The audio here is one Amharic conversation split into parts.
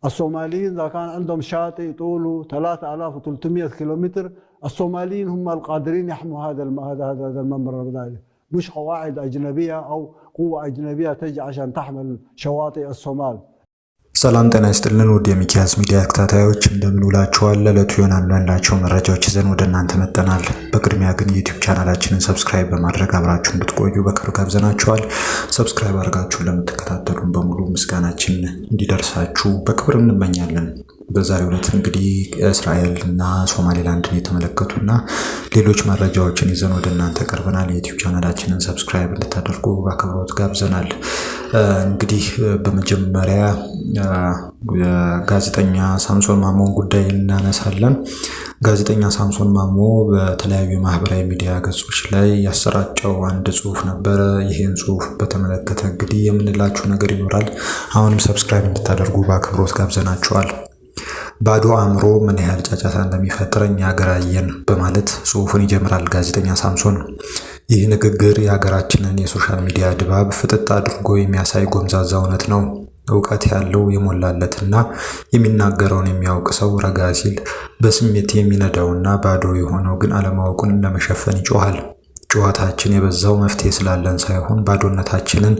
الصوماليين إذا كان عندهم شاطئ طوله 3300 كيلومتر، الصوماليين هم القادرين يحموا هذا المنبر البدائي، مش قواعد أجنبية أو قوة أجنبية تجي عشان تحمل شواطئ الصومال. ሰላም ጤና ይስጥልን ውድ የሚኪያስ ሚዲያ ተከታታዮች እንደምን ውላችኋል? ለዕለቱ ይሆናሉ ያላቸው መረጃዎች ይዘን ወደ እናንተ መጥተናል። በቅድሚያ ግን ዩቲዩብ ቻናላችንን ሰብስክራይብ በማድረግ አብራችሁ እንድትቆዩ በክብር ጋብዘናችኋል። ሰብስክራይብ አድርጋችሁ ለምትከታተሉን በሙሉ ምስጋናችን እንዲደርሳችሁ በክብር እንመኛለን። በዛሬው ዕለት እንግዲህ እስራኤልና ሶማሌላንድን የተመለከቱና ሌሎች መረጃዎችን ይዘን ወደ እናንተ ቀርበናል። የዩቲዩብ ቻናላችንን ሰብስክራይብ እንድታደርጉ በአክብሮት ጋብዘናል። እንግዲህ በመጀመሪያ ጋዜጠኛ ሳምሶን ማሞን ጉዳይ እናነሳለን። ጋዜጠኛ ሳምሶን ማሞ በተለያዩ ማህበራዊ ሚዲያ ገጾች ላይ ያሰራጨው አንድ ጽሁፍ ነበረ። ይህን ጽሁፍ በተመለከተ እንግዲህ የምንላችሁ ነገር ይኖራል። አሁንም ሰብስክራይብ እንድታደርጉ በአክብሮት ጋብዘናችኋል። ባዶ አእምሮ ምን ያህል ጫጫታ እንደሚፈጥር እኛ አገራየን በማለት ጽሁፉን ይጀምራል ጋዜጠኛ ሳምሶን። ይህ ንግግር የሀገራችንን የሶሻል ሚዲያ ድባብ ፍጥጥ አድርጎ የሚያሳይ ጎምዛዛ እውነት ነው። እውቀት ያለው የሞላለትና የሚናገረውን የሚያውቅ ሰው ረጋ ሲል በስሜት የሚነዳውና ባዶ የሆነው ግን አለማወቁን ለመሸፈን ይጮሃል። ጩኸታችን የበዛው መፍትሄ ስላለን ሳይሆን ባዶነታችንን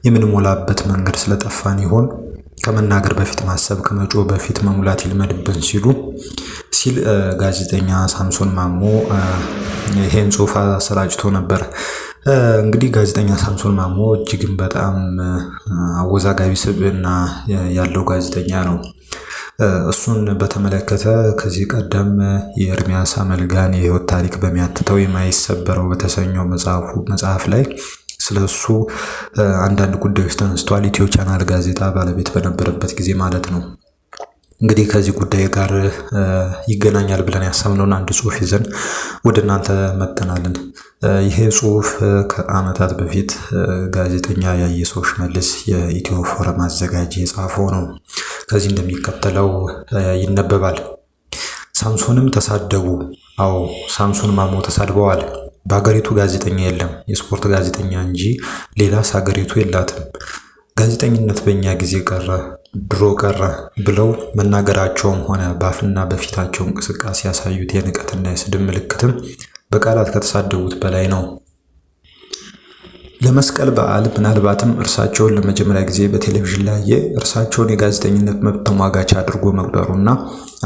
የምንሞላበት መንገድ ስለጠፋን ይሆን? ከመናገር በፊት ማሰብ ከመጮህ በፊት መሙላት ይልመድብን ሲል ጋዜጠኛ ሳምሶን ማሞ ይሄን ጽሁፍ አሰራጭቶ ነበር። እንግዲህ ጋዜጠኛ ሳምሶን ማሞ እጅግም በጣም አወዛጋቢ ስብዕና ያለው ጋዜጠኛ ነው። እሱን በተመለከተ ከዚህ ቀደም የኤርሚያስ አመልጋን የህይወት ታሪክ በሚያትተው የማይሰበረው በተሰኘው መጽሐፍ ላይ ስለሱ አንዳንድ ጉዳዮች ተነስተዋል። ኢትዮ ቻናል ጋዜጣ ባለቤት በነበረበት ጊዜ ማለት ነው። እንግዲህ ከዚህ ጉዳይ ጋር ይገናኛል ብለን ያሰብነውን አንድ ጽሁፍ ይዘን ወደ እናንተ መጥተናልን። ይሄ ጽሁፍ ከዓመታት በፊት ጋዜጠኛ ያየሰው ሽመልስ የኢትዮ ፎረም አዘጋጅ የጻፈው ነው። ከዚህ እንደሚከተለው ይነበባል። ሳምሶንም ተሳደቡ። አዎ ሳምሶን ማሞ ተሳድበዋል። በሀገሪቱ ጋዜጠኛ የለም፣ የስፖርት ጋዜጠኛ እንጂ ሌላስ ሀገሪቱ የላትም። ጋዜጠኝነት በእኛ ጊዜ ቀረ፣ ድሮ ቀረ ብለው መናገራቸውም ሆነ በአፍና በፊታቸው እንቅስቃሴ ያሳዩት የንቀትና የስድብ ምልክትም በቃላት ከተሳደቡት በላይ ነው። ለመስቀል በዓል ምናልባትም እርሳቸውን ለመጀመሪያ ጊዜ በቴሌቪዥን ላይ እርሳቸውን የጋዜጠኝነት መብት ተሟጋች አድርጎ መቁጠሩና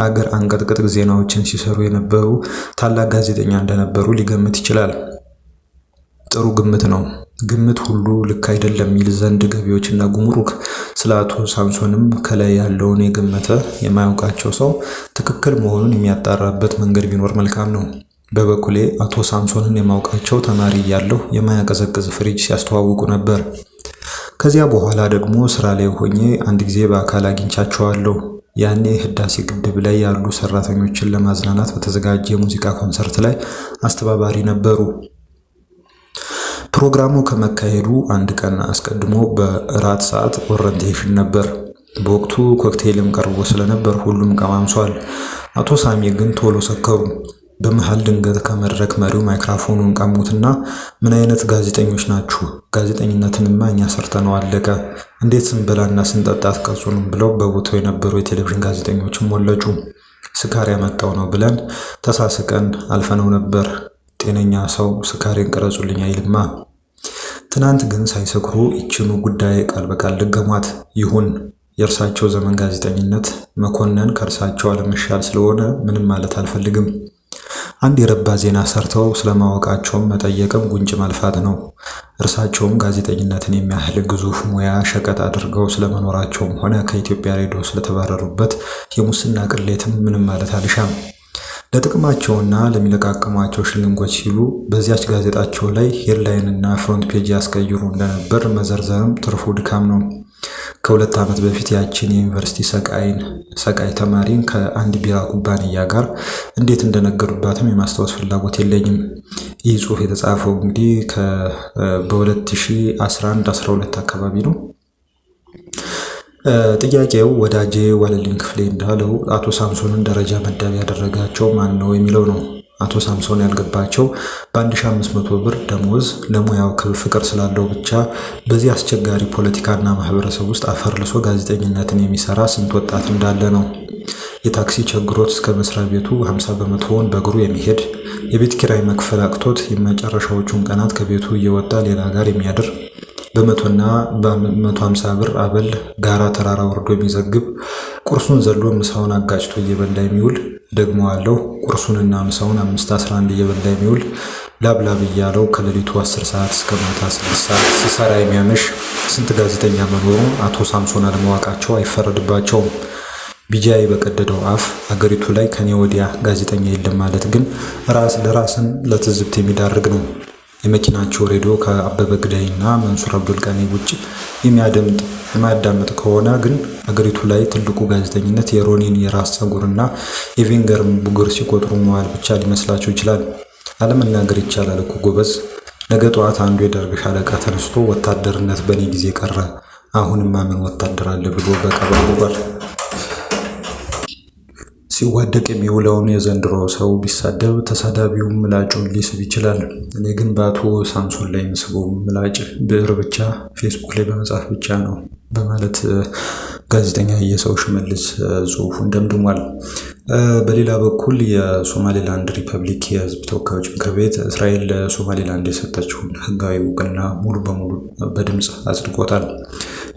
አገር አንቀጥቅጥ ዜናዎችን ሲሰሩ የነበሩ ታላቅ ጋዜጠኛ እንደነበሩ ሊገምት ይችላል። ጥሩ ግምት ነው። ግምት ሁሉ ልክ አይደለም የሚል ዘንድ ገቢዎችና ጉምሩክ ስለ አቶ ሳምሶንም ከላይ ያለውን የገመተ የማያውቃቸው ሰው ትክክል መሆኑን የሚያጣራበት መንገድ ቢኖር መልካም ነው። በበኩሌ አቶ ሳምሶንን የማውቃቸው ተማሪ እያለሁ የማያቀዘቅዝ ፍሪጅ ሲያስተዋውቁ ነበር። ከዚያ በኋላ ደግሞ ስራ ላይ ሆኜ አንድ ጊዜ በአካል አግኝቻቸዋለሁ። ያኔ ህዳሴ ግድብ ላይ ያሉ ሰራተኞችን ለማዝናናት በተዘጋጀ የሙዚቃ ኮንሰርት ላይ አስተባባሪ ነበሩ። ፕሮግራሙ ከመካሄዱ አንድ ቀን አስቀድሞ በእራት ሰዓት ኦሪንቴሽን ነበር። በወቅቱ ኮክቴልም ቀርቦ ስለነበር ሁሉም ቀማምሷል። አቶ ሳሚ ግን ቶሎ ሰከሩ። በመሃል ድንገት ከመድረክ መሪው ማይክሮፎኑን ቀሙትና ምን አይነት ጋዜጠኞች ናችሁ? ጋዜጠኝነትንማ እኛ ሰርተነው አለቀ። እንዴት ስንበላና ስንጠጣ አትቀርጹንም? ብለው በቦታው የነበሩ የቴሌቪዥን ጋዜጠኞችን ሞለጩ። ስካር ያመጣው ነው ብለን ተሳስቀን አልፈነው ነበር። ጤነኛ ሰው ስካሬን ቀረጹልኝ አይልማ። ትናንት ግን ሳይሰክሩ ይችኑ ጉዳይ ቃል በቃል ደገሟት። ይሁን የእርሳቸው ዘመን ጋዜጠኝነት መኮነን ከእርሳቸው አለመሻል ስለሆነ ምንም ማለት አልፈልግም። አንድ የረባ ዜና ሰርተው ስለማወቃቸውም መጠየቅም ጉንጭ ማልፋት ነው። እርሳቸውም ጋዜጠኝነትን የሚያህል ግዙፍ ሙያ ሸቀጥ አድርገው ስለመኖራቸውም ሆነ ከኢትዮጵያ ሬዲዮ ስለተባረሩበት የሙስና ቅሌትም ምንም ማለት አልሻም። ለጥቅማቸውና ለሚለቃቀሟቸው ሽልንጎች ሲሉ በዚያች ጋዜጣቸው ላይ ሄድላይንና ፍሮንት ፔጅ ያስቀይሩ እንደነበር መዘርዘርም ትርፉ ድካም ነው። ከ2 ዓመት በፊት ያችን የዩኒቨርሲቲ ሰቃይ ተማሪን ከአንድ ቢራ ኩባንያ ጋር እንዴት እንደነገሩባትም የማስታወስ ፍላጎት የለኝም። ይህ ጽሁፍ የተጻፈው እንግዲህ በ2011-12 አካባቢ ነው። ጥያቄው ወዳጄ ዋለልኝ ክፍሌ እንዳለው አቶ ሳምሶንን ደረጃ መዳብ ያደረጋቸው ማን ነው የሚለው ነው። አቶ ሳምሶን ያልገባቸው በ1500 ብር ደሞዝ ለሙያው ፍቅር ስላለው ብቻ በዚህ አስቸጋሪ ፖለቲካና ማህበረሰብ ውስጥ አፈርልሶ ጋዜጠኝነትን የሚሰራ ስንት ወጣት እንዳለ ነው። የታክሲ ቸግሮት እስከ መስሪያ ቤቱ 50 በመቶውን በእግሩ የሚሄድ፣ የቤት ኪራይ መክፈል አቅቶት የመጨረሻዎቹን ቀናት ከቤቱ እየወጣ ሌላ ጋር የሚያድር፣ በ100ና በ150 ብር አበል ጋራ ተራራ ወርዶ የሚዘግብ፣ ቁርሱን ዘሎ ምሳውን አጋጭቶ እየበላ የሚውል፣ ደግሞ አለው ቁርሱንና ምሳውን 5-11 እየበላ የሚውል፣ ላብላብ እያለው ከሌሊቱ 10 ሰዓት እስከ ማታ 6 ሰዓት ሲሰራ የሚያመሽ ስንት ጋዜጠኛ መኖሩ አቶ ሳምሶን አለማወቃቸው አይፈረድባቸውም። ቢጃይ በቀደደው አፍ አገሪቱ ላይ ከኔ ወዲያ ጋዜጠኛ የለም ማለት ግን ራስ ለራስን ለትዝብት የሚዳርግ ነው። የመኪናቸው ሬዲዮ ከአበበ ግዳይና መንሱር አብዱልቃኒ ውጭ የሚያዳምጥ ከሆነ ግን አገሪቱ ላይ ትልቁ ጋዜጠኝነት የሮኒን የራስ ፀጉርና የቬንገርን ቡግር ሲቆጥሩ መዋል ብቻ ሊመስላቸው ይችላል። አለመናገር ይቻላል እኮ ጎበዝ። ነገ ጠዋት አንዱ የደርግ ሻለቃ ተነስቶ ወታደርነት በኔ ጊዜ ቀረ፣ አሁንማ ምን ወታደር አለ ብሎ በቀባባል ሲዋደቅ የሚውለውን የዘንድሮ ሰው ቢሳደብ ተሳዳቢው ምላጩን ሊስብ ይችላል። እኔ ግን በአቶ ሳምሶን ላይ የምስበው ምላጭ ብዕር ብቻ ፌስቡክ ላይ በመጻፍ ብቻ ነው በማለት ጋዜጠኛ የሰው ሽመልስ ጽሑፉን ደምድሟል። በሌላ በኩል የሶማሌላንድ ሪፐብሊክ የህዝብ ተወካዮች ምክር ቤት እስራኤል ለሶማሌላንድ የሰጠችውን ህጋዊ እውቅና ሙሉ በሙሉ በድምፅ አጽድቆታል።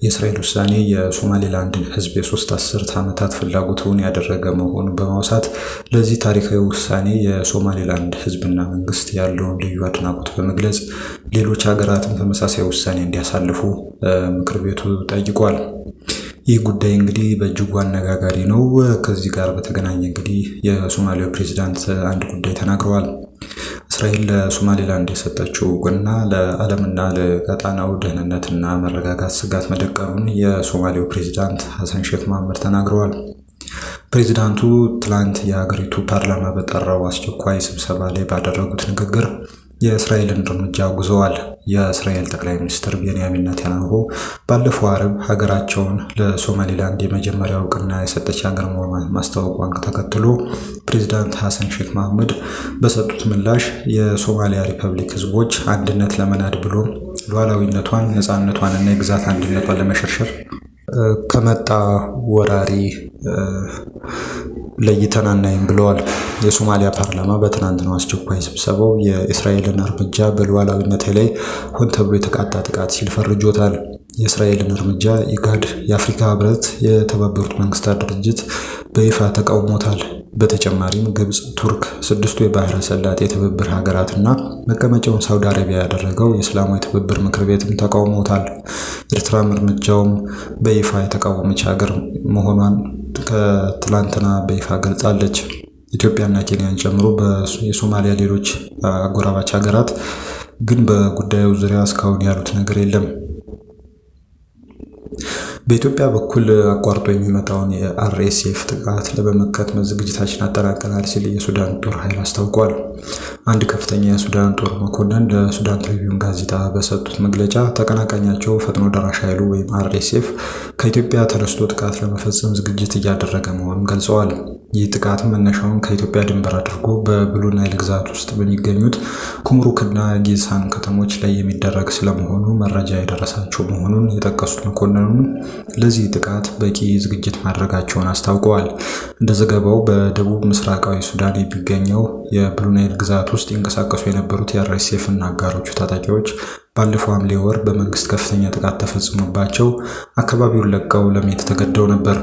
የእስራኤል ውሳኔ የሶማሌላንድን ህዝብ የ3 አስርት ዓመታት ፍላጎቱን ያደረገ መሆኑን በማውሳት ለዚህ ታሪካዊ ውሳኔ የሶማሌላንድ ህዝብና መንግስት ያለውን ልዩ አድናቆት በመግለጽ ሌሎች ሀገራትም ተመሳሳይ ውሳኔ እንዲያሳልፉ ምክር ቤቱ ጠይቋል። ይህ ጉዳይ እንግዲህ በእጅጉ አነጋጋሪ ነው። ከዚህ ጋር በተገናኘ እንግዲህ የሶማሊያው ፕሬዝዳንት አንድ ጉዳይ ተናግረዋል። እስራኤል ለሶማሌላንድ የሰጠችው እውቅና ለዓለምና ለቀጣናው ደህንነትና መረጋጋት ስጋት መደቀኑን የሶማሊያው ፕሬዝዳንት ሐሰን ሼክ መሐመድ ተናግረዋል። ፕሬዝዳንቱ ትላንት የሀገሪቱ ፓርላማ በጠራው አስቸኳይ ስብሰባ ላይ ባደረጉት ንግግር የእስራኤልን እርምጃ አውግዘዋል። የእስራኤል ጠቅላይ ሚኒስትር ቤንያሚን ኔታንያሁ ባለፈው ዓርብ ሀገራቸውን ለሶማሌላንድ የመጀመሪያ እውቅና የሰጠች ሀገር መሆኗን ማስታወቋን ተከትሎ ፕሬዝዳንት ሐሰን ሼክ መሐመድ በሰጡት ምላሽ የሶማሊያ ሪፐብሊክ ህዝቦች አንድነት ለመናድ ብሎም ሉዓላዊነቷን፣ ነፃነቷንና የግዛት አንድነቷን ለመሸርሸር ከመጣ ወራሪ ለይተን አናይም ብለዋል። የሶማሊያ ፓርላማ በትናንትናው አስቸኳይ ስብሰባው የእስራኤልን እርምጃ በሉዓላዊነት ላይ ሆን ተብሎ የተቃጣ ጥቃት ሲል ፈርጆታል። የእስራኤልን እርምጃ ኢጋድ፣ የአፍሪካ ህብረት፣ የተባበሩት መንግስታት ድርጅት በይፋ ተቃውሞታል። በተጨማሪም ግብጽ፣ ቱርክ፣ 6ቱ የባህረ ሰላጤ የትብብር ሀገራትና መቀመጫውን ሳውዲ አረቢያ ያደረገው የእስላማዊ ትብብር ምክር ቤትም ተቃውሞታል። ኤርትራም እርምጃውም በይፋ የተቃወመች ሀገር መሆኗን ከትላንትና በይፋ ገልጻለች። ኢትዮጵያና ኬንያን ጨምሮ የሶማሊያ ሌሎች አጎራባች ሀገራት ግን በጉዳዩ ዙሪያ እስካሁን ያሉት ነገር የለም። በኢትዮጵያ በኩል አቋርጦ የሚመጣውን የአርኤስኤፍ ጥቃት ለመመከት ዝግጅታችን አጠናቀናል ሲል የሱዳን ጦር ኃይል አስታውቋል። አንድ ከፍተኛ የሱዳን ጦር መኮንን ለሱዳን ትሪቢዩን ጋዜጣ በሰጡት መግለጫ ተቀናቃኛቸው ፈጥኖ ደራሽ ኃይሉ ወይም አርኤስኤፍ ከኢትዮጵያ ተነስቶ ጥቃት ለመፈጸም ዝግጅት እያደረገ መሆኑን ገልጸዋል። ይህ ጥቃት መነሻውን ከኢትዮጵያ ድንበር አድርጎ በብሉ ናይል ግዛት ውስጥ በሚገኙት ኩምሩክና ጊሳን ከተሞች ላይ የሚደረግ ስለመሆኑ መረጃ የደረሳቸው መሆኑን የጠቀሱት መኮንኑ ለዚህ ጥቃት በቂ ዝግጅት ማድረጋቸውን አስታውቀዋል። እንደ ዘገባው በደቡብ ምስራቃዊ ሱዳን የሚገኘው የብሉ ናይል ግዛት ውስጥ ይንቀሳቀሱ የነበሩት የአርኤስኤፍ እና አጋሮቹ ታጣቂዎች ባለፈው ሐምሌ ወር በመንግስት ከፍተኛ ጥቃት ተፈጽሞባቸው አካባቢውን ለቀው ለመሄድ ተገደው ነበር።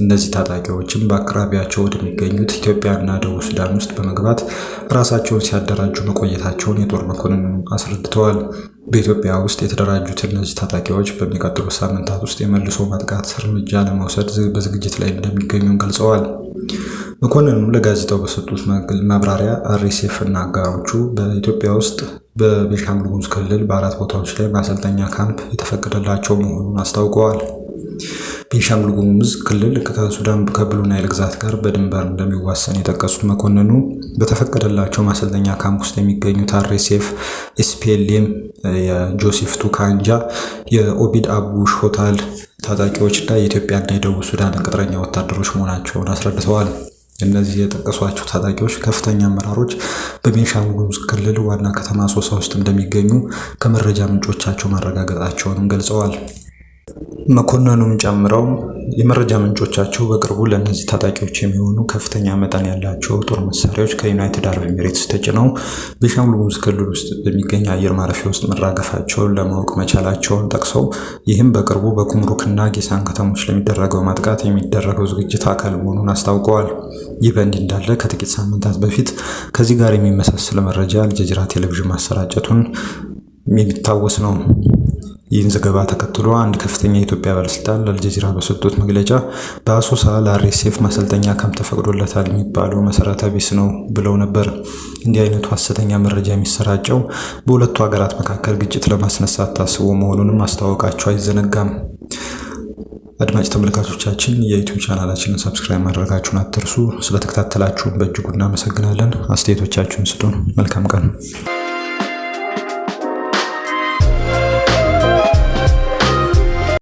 እነዚህ ታጣቂዎችም በአቅራቢያቸው ወደሚገኙት ኢትዮጵያና ደቡብ ሱዳን ውስጥ በመግባት ራሳቸውን ሲያደራጁ መቆየታቸውን የጦር መኮንኑ አስረድተዋል። በኢትዮጵያ ውስጥ የተደራጁት እነዚህ ታጣቂዎች በሚቀጥሉት ሳምንታት ውስጥ የመልሶ ማጥቃት እርምጃ ለመውሰድ በዝግጅት ላይ እንደሚገኙ ገልጸዋል። መኮንኑ ለጋዜጣው በሰጡት ማብራሪያ አርኤስኤፍ እና አጋሮቹ በኢትዮጵያ ውስጥ በቤንሻንጉል ጉሙዝ ክልል በ4 ቦታዎች ላይ ማሰልጠኛ ካምፕ የተፈቀደላቸው መሆኑን አስታውቀዋል። ቤንሻንጉል ጉሙዝ ክልል ከሱዳን ከብሉ ናይል ግዛት ጋር በድንበር እንደሚዋሰን የጠቀሱት መኮንኑ በተፈቀደላቸው ማሰልጠኛ ካምፕ ውስጥ የሚገኙት አርኤስኤፍ፣ ኤስፒኤልኤም፣ የጆሴፍ ቱካንጃ፣ የኦቢድ አቡ ሾታል ታጣቂዎችና የኢትዮጵያና የደቡብ ሱዳን ቅጥረኛ ወታደሮች መሆናቸውን አስረድተዋል። እነዚህ የጠቀሷቸው ታጣቂዎች ከፍተኛ አመራሮች በቤንሻንጉል ጉሙዝ ክልል ዋና ከተማ አሶሳ ውስጥ እንደሚገኙ ከመረጃ ምንጮቻቸው ማረጋገጣቸውንም ገልጸዋል። መኮንኑም ጨምረው የመረጃ ምንጮቻቸው በቅርቡ ለእነዚህ ታጣቂዎች የሚሆኑ ከፍተኛ መጠን ያላቸው ጦር መሳሪያዎች ከዩናይትድ አረብ ኤሚሬትስ ተጭነው ቤንሻንጉል ጉሙዝ ክልል ውስጥ በሚገኝ አየር ማረፊያ ውስጥ መራገፋቸውን ለማወቅ መቻላቸውን ጠቅሰው ይህም በቅርቡ በጉምሩክና ጌሳን ከተሞች ለሚደረገው ማጥቃት የሚደረገው ዝግጅት አካል መሆኑን አስታውቀዋል። ይህ በእንዲህ እንዳለ ከጥቂት ሳምንታት በፊት ከዚህ ጋር የሚመሳሰል መረጃ አልጀዚራ ቴሌቪዥን ማሰራጨቱን የሚታወስ ነው። ይህን ዘገባ ተከትሎ አንድ ከፍተኛ የኢትዮጵያ ባለስልጣን ለአልጀዚራ በሰጡት መግለጫ በአሶሳ ለአርኤስኤፍ ማሰልጠኛ ካምፕ ተፈቅዶለታል የሚባለው መሰረተ ቢስ ነው ብለው ነበር። እንዲህ አይነቱ ሐሰተኛ መረጃ የሚሰራጨው በሁለቱ ሀገራት መካከል ግጭት ለማስነሳት ታስቦ መሆኑንም ማስታወቃቸው አይዘነጋም። አድማጭ ተመልካቾቻችን የዩቲዩብ ቻናላችንን ሰብስክራይብ ማድረጋችሁን አትርሱ። ስለተከታተላችሁ በእጅጉ እናመሰግናለን። አስተያየቶቻችሁን ስጡን። መልካም ቀን።